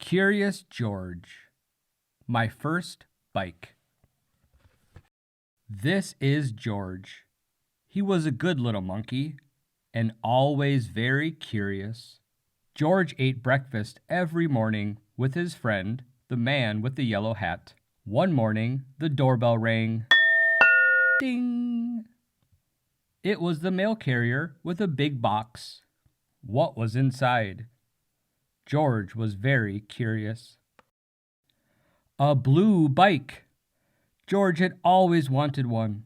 Curious George, my first bike. This is George. He was a good little monkey and always very curious. George ate breakfast every morning with his friend, the man with the yellow hat. One morning, the doorbell rang. Ding! It was the mail carrier with a big box. What was inside? George was very curious. A blue bike. George had always wanted one.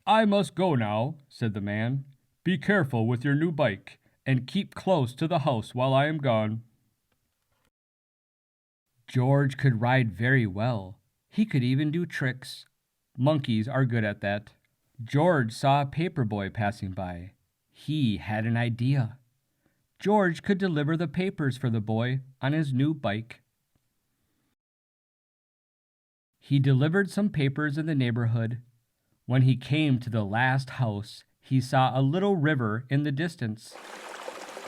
"I must go now," said the man. "Be careful with your new bike, and keep close to the house while I am gone." George could ride very well. He could even do tricks. Monkeys are good at that. George saw a paper boy passing by. He had an idea. George could deliver the papers for the boy on his new bike. He delivered some papers in the neighborhood. When he came to the last house, he saw a little river in the distance.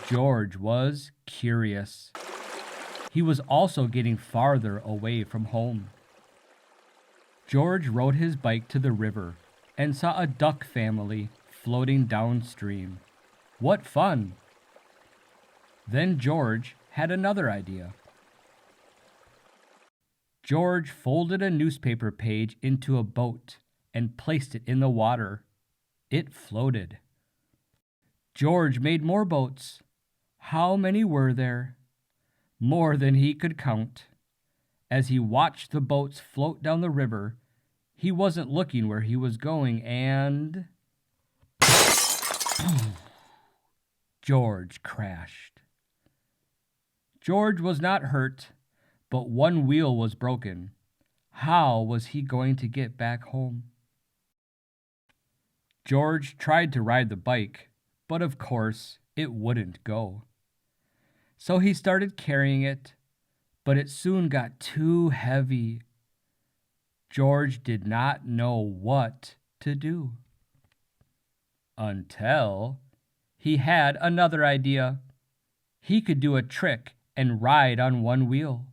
George was curious. He was also getting farther away from home. George rode his bike to the river and saw a duck family floating downstream. What fun! Then George had another idea. George folded a newspaper page into a boat and placed it in the water. It floated. George made more boats. How many were there? More than he could count. As he watched the boats float down the river, he wasn't looking where he was going, and George crashed. George was not hurt, but one wheel was broken. How was he going to get back home? George tried to ride the bike, but of course it wouldn't go. So he started carrying it, but it soon got too heavy. George did not know what to do. Until he had another idea. He could do a trick and ride on one wheel.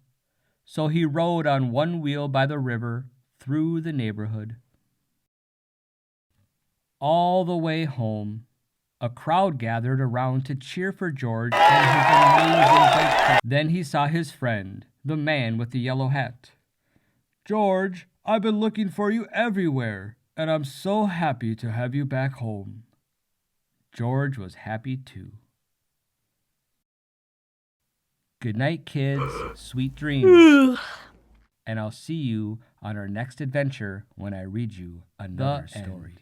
So he rode on one wheel by the river through the neighborhood. All the way home, a crowd gathered around to cheer for George and his amazing bike trick. Then he saw his friend, the man with the yellow hat. "George, I've been looking for you everywhere, and I'm so happy to have you back home." George was happy too. Good night, kids. Sweet dreams. And I'll see you on our next adventure when I read you another story.